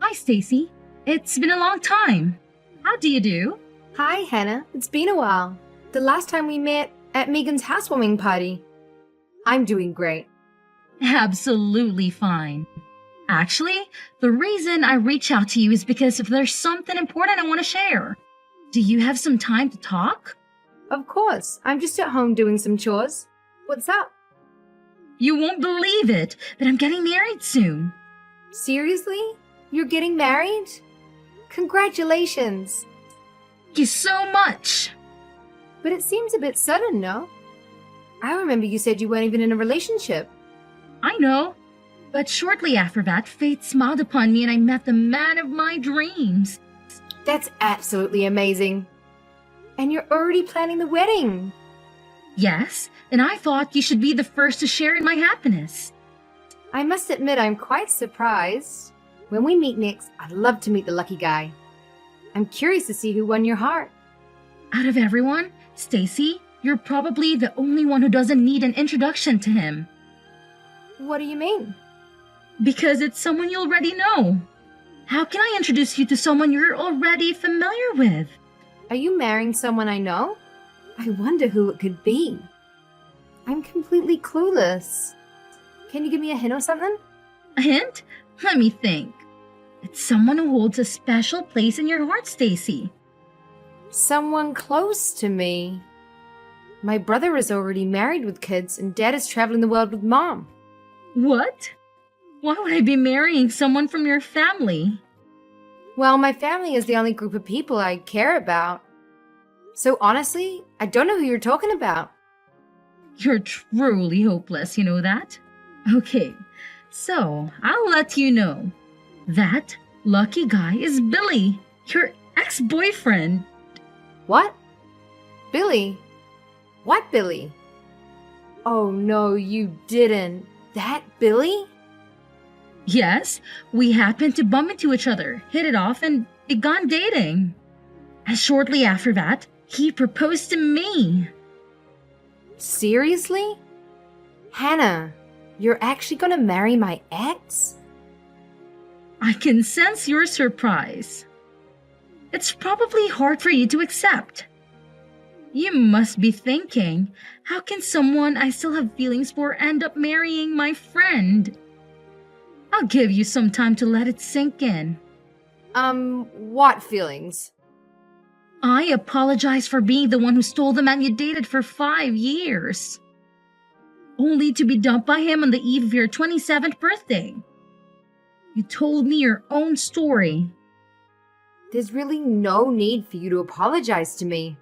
Hi, Stacy. It's been a long time. How do you do? Hi, Hannah. It's been a while. The last time we met at Megan's housewarming party. I'm doing great. Absolutely fine. Actually, the reason I reach out to you is because there's something important I want to share. Do you have some time to talk? Of course. I'm just at home doing some chores. What's up? You won't believe it, but I'm getting married soon. Seriously? You're getting married? Congratulations. Thank you so much. But it seems a bit sudden, no? I remember you said you weren't even in a relationship. I know. But shortly after that, fate smiled upon me and I met the man of my dreams. That's absolutely amazing. And you're already planning the wedding. Yes, and I thought you should be the first to share in my happiness. I must admit I'm quite surprised. When we meet next, I'd love to meet the lucky guy. I'm curious to see who won your heart. Out of everyone, Stacy, you're probably the only one who doesn't need an introduction to him. What do you mean? Because it's someone you already know. How can I introduce you to someone you're already familiar with? Are you marrying someone I know? I wonder who it could be. I'm completely clueless. Can you give me a hint or something? A hint? Let me think. It's someone who holds a special place in your heart, Stacy. Someone close to me. My brother is already married with kids and Dad is traveling the world with Mom. What? Why would I be marrying someone from your family? Well, my family is the only group of people I care about. So honestly, I don't know who you're talking about. You're truly hopeless, you know that? Okay, so I'll let you know. That lucky guy is Billy, your ex-boyfriend. What? Billy? What Billy? Oh no, you didn't. That Billy? Yes, we happened to bump into each other, hit it off, and began dating. And shortly after that, he proposed to me. Seriously? Hannah, you're actually gonna marry my ex? I can sense your surprise. It's probably hard for you to accept. You must be thinking, how can someone I still have feelings for end up marrying my friend? I'll give you some time to let it sink in. What feelings? I apologize for being the one who stole the man you dated for 5 years. Only to be dumped by him on the eve of your 27th birthday. You told me your own story. There's really no need for you to apologize to me.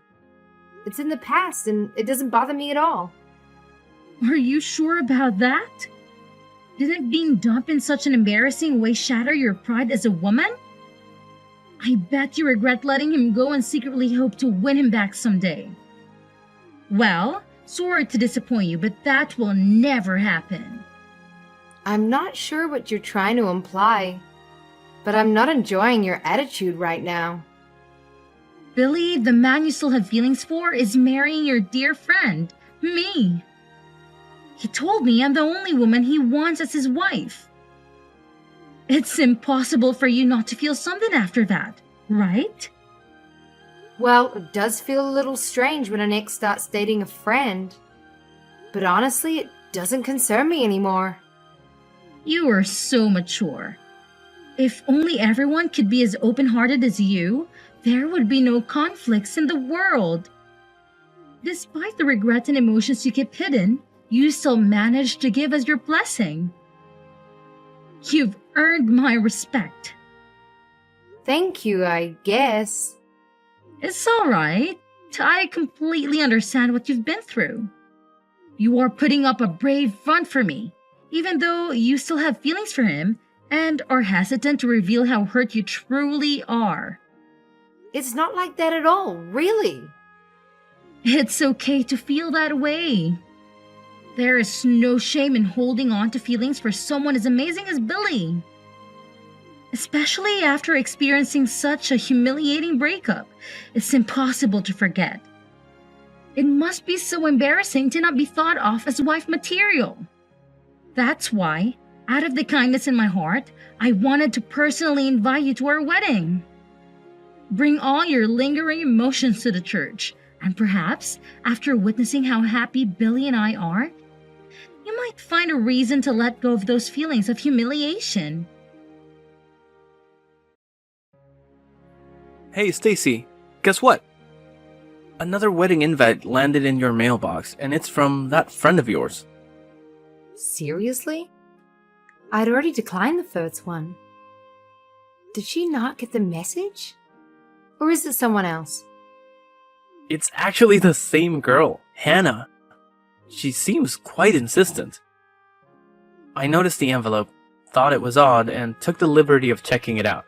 It's in the past and it doesn't bother me at all. Are you sure about that? Didn't being dumped in such an embarrassing way shatter your pride as a woman? I bet you regret letting him go and secretly hope to win him back someday. Well, sorry to disappoint you, but that will never happen. I'm not sure what you're trying to imply, but I'm not enjoying your attitude right now. Billy, the man you still have feelings for, is marrying your dear friend, me. He told me I'm the only woman he wants as his wife. It's impossible for you not to feel something after that, right? Well, it does feel a little strange when an ex starts dating a friend. But honestly, it doesn't concern me anymore. You are so mature. If only everyone could be as open-hearted as you, there would be no conflicts in the world. Despite the regret and emotions you keep hidden, you still managed to give us your blessing. You've earned my respect. Thank you, I guess. It's all right. I completely understand what you've been through. You are putting up a brave front for me, even though you still have feelings for him and are hesitant to reveal how hurt you truly are. It's not like that at all, really. It's okay to feel that way. There is no shame in holding on to feelings for someone as amazing as Billy. Especially after experiencing such a humiliating breakup, it's impossible to forget. It must be so embarrassing to not be thought of as wife material. That's why Out of the kindness in my heart, I wanted to personally invite you to our wedding. Bring all your lingering emotions to the church, and perhaps, after witnessing how happy Billy and I are, you might find a reason to let go of those feelings of humiliation. Hey, Stacy, guess what? Another wedding invite landed in your mailbox, and it's from that friend of yours. Seriously? I'd already declined the first one. Did she not get the message? Or is it someone else? It's actually the same girl, Hannah. She seems quite insistent. I noticed the envelope, thought it was odd, and took the liberty of checking it out.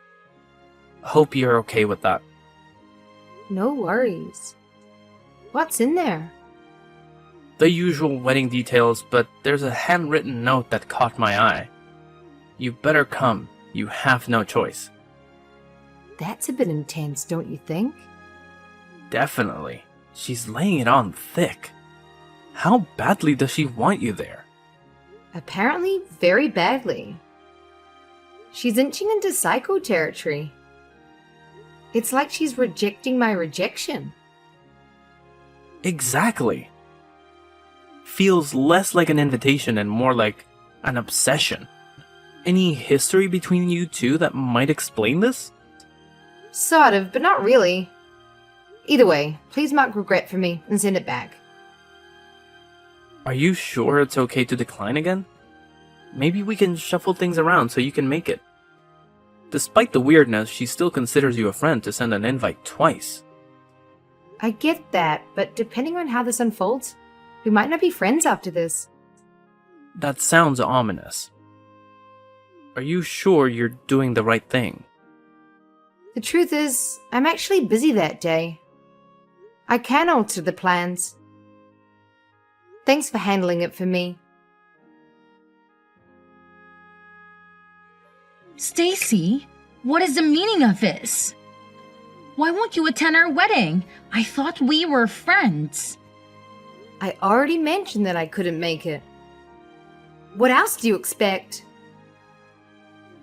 Hope you're okay with that. No worries. What's in there? The usual wedding details, but there's a handwritten note that caught my eye. You better come. You have no choice. That's a bit intense, don't you think? Definitely. She's laying it on thick. How badly does she want you there? Apparently, very badly. She's inching into psycho territory. It's like she's rejecting my rejection. Exactly. Feels less like an invitation and more like an obsession. Any history between you two that might explain this? Sort of, but not really. Either way, please mark regret for me and send it back. Are you sure it's okay to decline again? Maybe we can shuffle things around so you can make it. Despite the weirdness, she still considers you a friend to send an invite twice. I get that, but depending on how this unfolds, we might not be friends after this. That sounds ominous. Are you sure you're doing the right thing? The truth is, I'm actually busy that day. I can alter the plans. Thanks for handling it for me. Stacy, what is the meaning of this? Why won't you attend our wedding? I thought we were friends. I already mentioned that I couldn't make it. What else do you expect?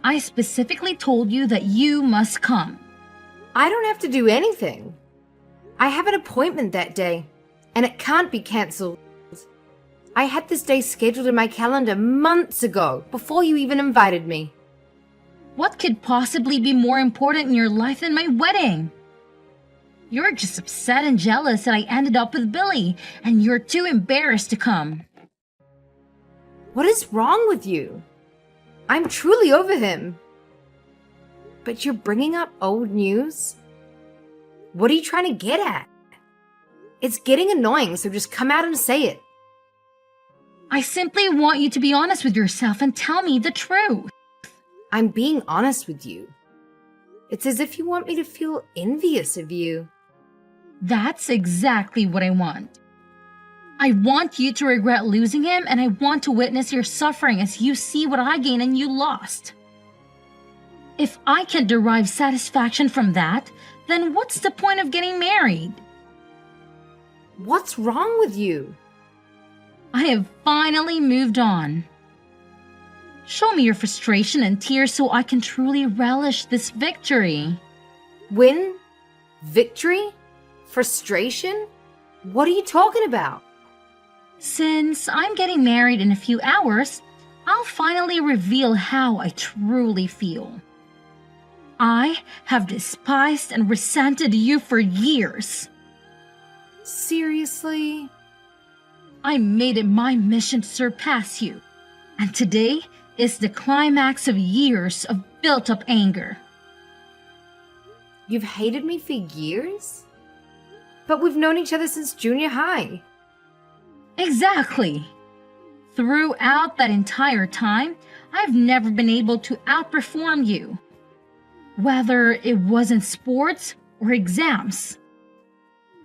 I specifically told you that you must come. I don't have to do anything. I have an appointment that day, and it can't be cancelled. I had this day scheduled in my calendar months ago, before you even invited me. What could possibly be more important in your life than my wedding? You're just upset and jealous that I ended up with Billy, and you're too embarrassed to come. What is wrong with you? I'm truly over him. But you're bringing up old news? What are you trying to get at? It's getting annoying, so just come out and say it. I simply want you to be honest with yourself and tell me the truth. I'm being honest with you. It's as if you want me to feel envious of you. That's exactly what I want. I want you to regret losing him, and I want to witness your suffering as you see what I gained and you lost. If I can derive satisfaction from that, then what's the point of getting married? What's wrong with you? I have finally moved on. Show me your frustration and tears so I can truly relish this victory. Win? Victory? Frustration? What are you talking about? Since I'm getting married in a few hours, I'll finally reveal how I truly feel. I have despised and resented you for years. Seriously? I made it my mission to surpass you, and today is the climax of years of built-up anger. You've hated me for years? But we've known each other since junior high. Exactly. Throughout that entire time, I've never been able to outperform you. Whether it was in sports or exams.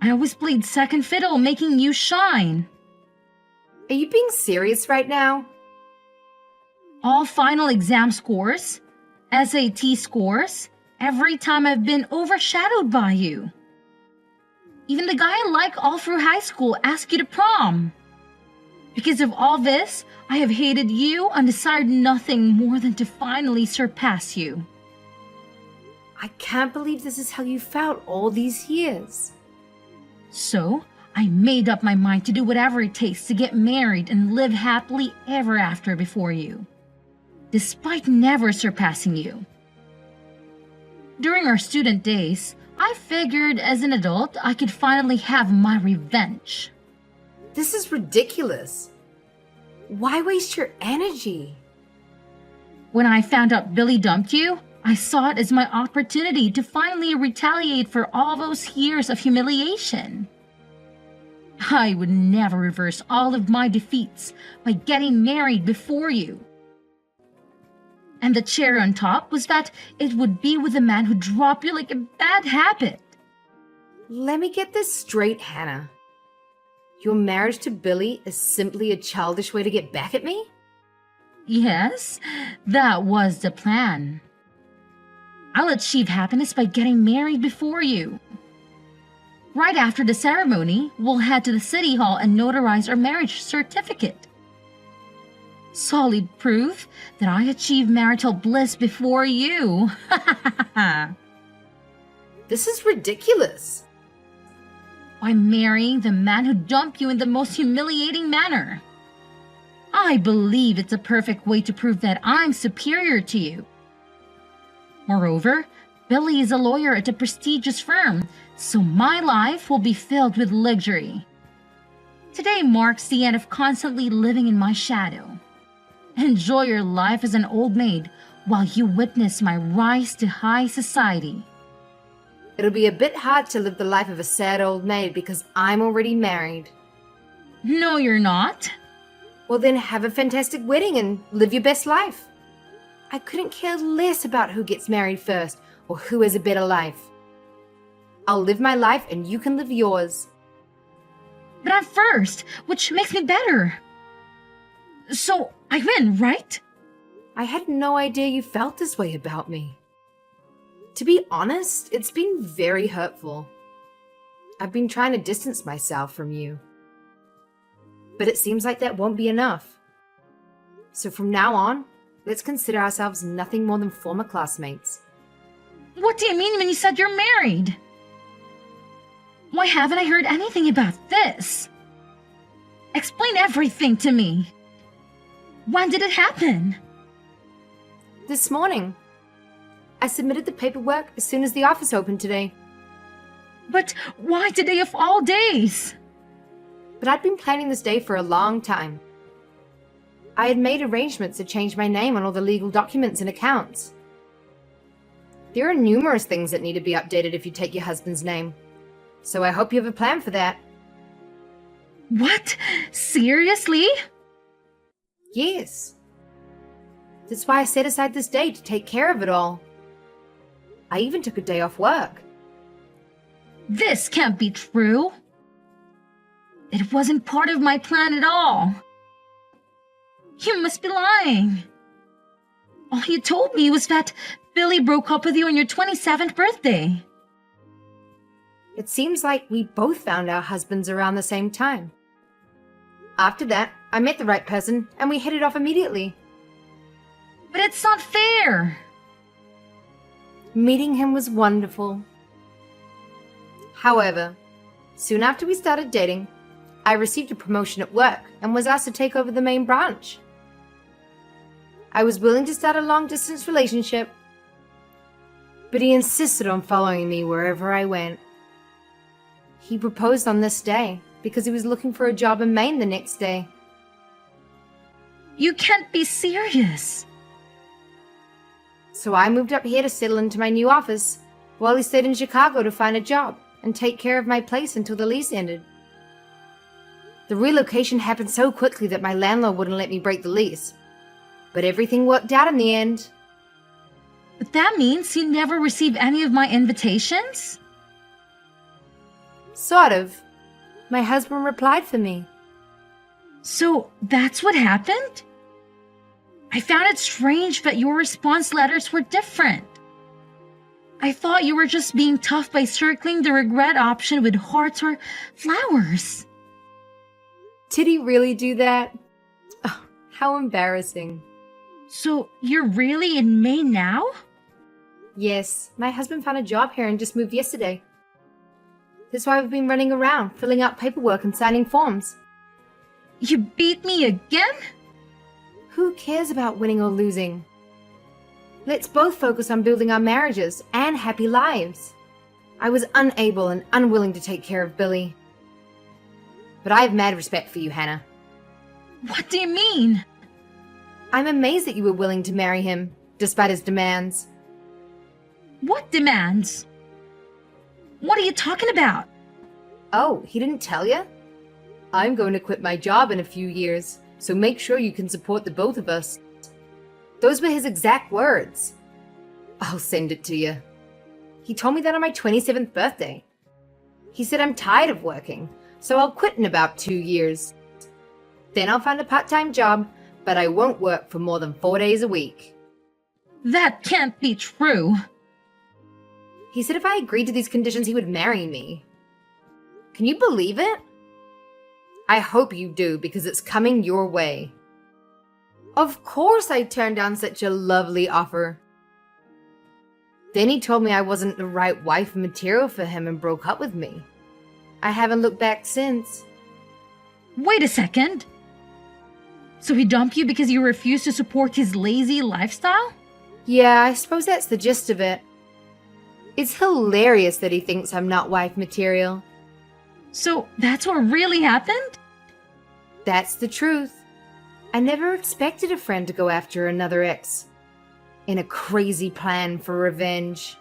I always played second fiddle, making you shine. Are you being serious right now? All final exam scores, SAT scores, every time I've been overshadowed by you. Even the guy I like all through high school asked you to prom. Because of all this, I have hated you and desired nothing more than to finally surpass you. I can't believe this is how you felt all these years. So, I made up my mind to do whatever it takes to get married and live happily ever after before you, despite never surpassing you. During our student days, I figured as an adult I could finally have my revenge. This is ridiculous. Why waste your energy? When I found out Billy dumped you, I saw it as my opportunity to finally retaliate for all those years of humiliation. I would never reverse all of my defeats by getting married before you. And the cherry on top was that it would be with a man who dropped you like a bad habit. Let me get this straight, Hannah. Your marriage to Billy is simply a childish way to get back at me? Yes, that was the plan. I'll achieve happiness by getting married before you. Right after the ceremony, we'll head to the city hall and notarize our marriage certificate. Solid proof that I achieved marital bliss before you. This is ridiculous. By marrying the man who dumped you in the most humiliating manner. I believe it's a perfect way to prove that I'm superior to you. Moreover, Billy is a lawyer at a prestigious firm, so my life will be filled with luxury. Today marks the end of constantly living in my shadow. Enjoy your life as an old maid while you witness my rise to high society. It'll be a bit hard to live the life of a sad old maid because I'm already married. No, you're not. Well, then have a fantastic wedding and live your best life. I couldn't care less about who gets married first or who has a better life. I'll live my life and you can live yours. But I'm first, which makes me better. So I win, right? I had no idea you felt this way about me. To be honest, it's been very hurtful. I've been trying to distance myself from you. But it seems like that won't be enough. So from now on, let's consider ourselves nothing more than former classmates. What do you mean when you said you're married? Why haven't I heard anything about this? Explain everything to me. When did it happen? This morning. I submitted the paperwork as soon as the office opened today. But why today of all days? But I'd been planning this day for a long time. I had made arrangements to change my name on all the legal documents and accounts. There are numerous things that need to be updated if you take your husband's name. So I hope you have a plan for that. What? Seriously? Yes. That's why I set aside this day to take care of it all. I even took a day off work. This can't be true. It wasn't part of my plan at all. You must be lying. All you told me was that Billy broke up with you on your 27th birthday. It seems like we both found our husbands around the same time. After that, I met the right person and we hit it off immediately. But it's not fair. Meeting him was wonderful. However, soon after we started dating, I received a promotion at work and was asked to take over the main branch. I was willing to start a long-distance relationship, but he insisted on following me wherever I went. He proposed on this day because he was looking for a job in Maine the next day. You can't be serious. So I moved up here to settle into my new office while he stayed in Chicago to find a job and take care of my place until the lease ended. The relocation happened so quickly that my landlord wouldn't let me break the lease. But everything worked out in the end. But that means you never received any of my invitations? Sort of. My husband replied for me. So that's what happened? I found it strange that your response letters were different. I thought you were just being tough by circling the regret option with hearts or flowers. Did he really do that? Oh, how embarrassing. So you're really in Maine now? Yes, my husband found a job here and just moved yesterday. That's why I've been running around, filling out paperwork and signing forms. You beat me again? Who cares about winning or losing? Let's both focus on building our marriages and happy lives. I was unable and unwilling to take care of Billy. But I have mad respect for you, Hannah. What do you mean? I'm amazed that you were willing to marry him, despite his demands. What demands? What are you talking about? Oh, he didn't tell you? I'm going to quit my job in a few years, so make sure you can support the both of us. Those were his exact words. I'll send it to you. He told me that on my 27th birthday. He said I'm tired of working, so I'll quit in about 2 years. Then I'll find a part-time job, but I won't work for more than 4 days a week. That can't be true. He said if I agreed to these conditions, he would marry me. Can you believe it? I hope you do, because it's coming your way. Of course I turned down such a lovely offer. Then he told me I wasn't the right wife material for him and broke up with me. I haven't looked back since. Wait a second. So he dumped you because you refused to support his lazy lifestyle? Yeah, I suppose that's the gist of it. It's hilarious that he thinks I'm not wife material. So that's what really happened? That's the truth. I never expected a friend to go after another ex in a crazy plan for revenge.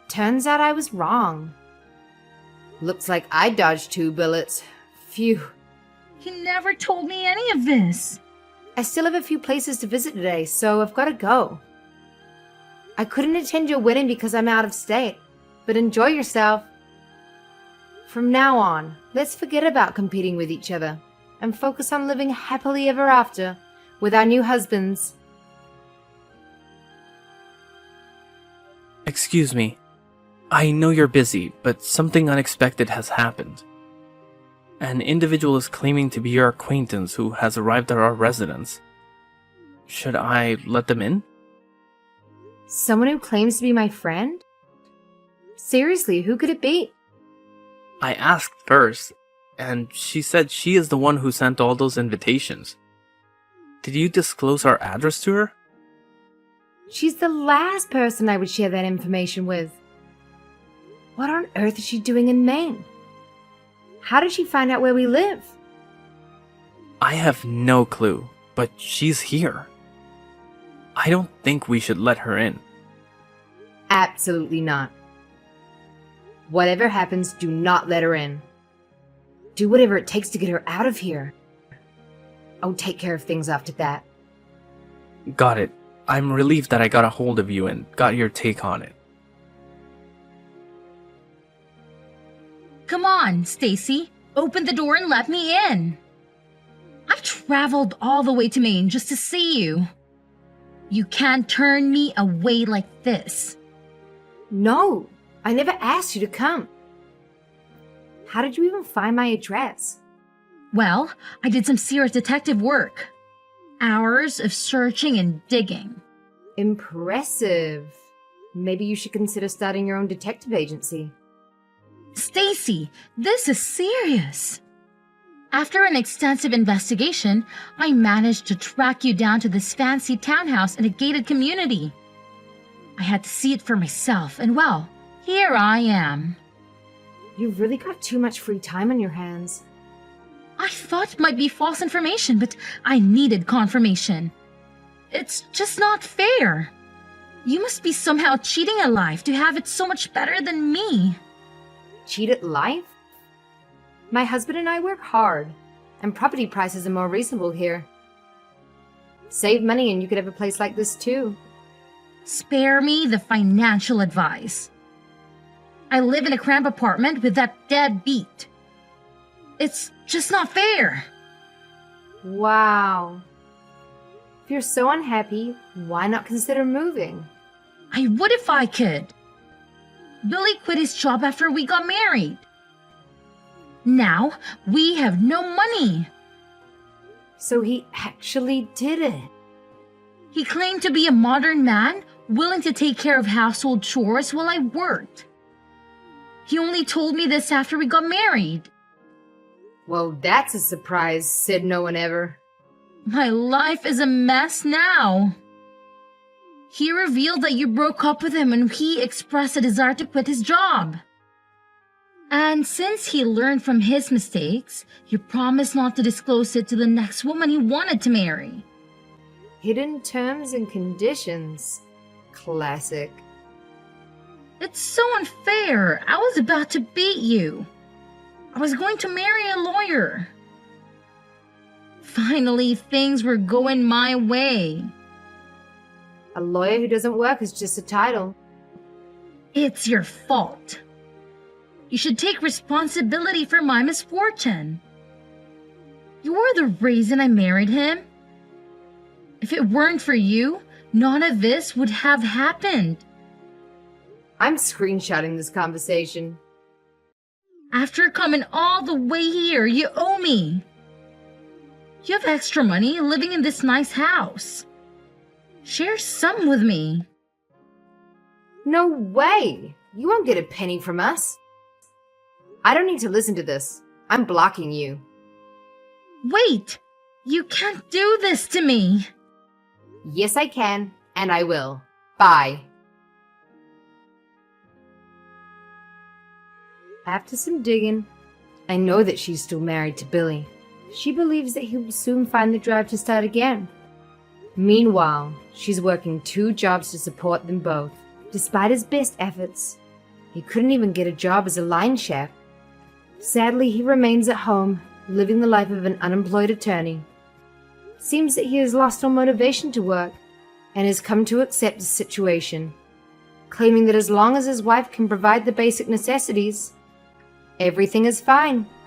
Turns out I was wrong. Looks like I dodged 2 bullets. Phew. He never told me any of this. I still have a few places to visit today, so I've got to go. I couldn't attend your wedding because I'm out of state, but enjoy yourself. From now on, let's forget about competing with each other and focus on living happily ever after with our new husbands. Excuse me. I know you're busy, but something unexpected has happened. An individual is claiming to be your acquaintance who has arrived at our residence. Should I let them in? Someone who claims to be my friend? Seriously, who could it be? I asked first, and she said she is the one who sent all those invitations. Did you disclose our address to her? She's the last person I would share that information with. What on earth is she doing in Maine? How did she find out where we live? I have no clue, but she's here. I don't think we should let her in. Absolutely not. Whatever happens, do not let her in. Do whatever it takes to get her out of here. I'll take care of things after that. Got it. I'm relieved that I got a hold of you and got your take on it. Come on, Stacy. Open the door and let me in. I've traveled all the way to Maine just to see you. You can't turn me away like this. No, I never asked you to come. How did you even find my address? Well, I did some serious detective work. Hours of searching and digging. Impressive. Maybe you should consider starting your own detective agency. Stacy, this is serious. After an extensive investigation, I managed to track you down to this fancy townhouse in a gated community. I had to see it for myself, and well, here I am. You've really got too much free time on your hands. I thought it might be false information, but I needed confirmation. It's just not fair. You must be somehow cheating at life to have it so much better than me. Cheat at life? My husband and I work hard, and property prices are more reasonable here. Save money and you could have a place like this too. Spare me the financial advice. I live in a cramped apartment with that deadbeat. It's just not fair. Wow. If you're so unhappy, why not consider moving? I would if I could. Billy quit his job after we got married. Now we have no money. So he actually did it. He claimed to be a modern man, willing to take care of household chores while I worked. He only told me this after we got married. Well, that's a surprise, said no one ever. My life is a mess now. He revealed that you broke up with him and he expressed a desire to quit his job. And since he learned from his mistakes, you promised not to disclose it to the next woman he wanted to marry. Hidden terms and conditions. Classic. It's so unfair. I was about to beat you. I was going to marry a lawyer. Finally, things were going my way. A lawyer who doesn't work is just a title. It's your fault. You should take responsibility for my misfortune. You're the reason I married him. If it weren't for you, none of this would have happened. I'm screenshotting this conversation. After coming all the way here, you owe me. You have extra money living in this nice house. Share some with me. No way! You won't get a penny from us. I don't need to listen to this. I'm blocking you. Wait! You can't do this to me! Yes, I can, and I will. Bye. After some digging, I know that she's still married to Billy. She believes that he will soon find the drive to start again. Meanwhile, she's working 2 jobs to support them both. Despite his best efforts, he couldn't even get a job as a line chef. Sadly, he remains at home, living the life of an unemployed attorney. Seems that he has lost all motivation to work and has come to accept his situation, claiming that as long as his wife can provide the basic necessities, everything is fine.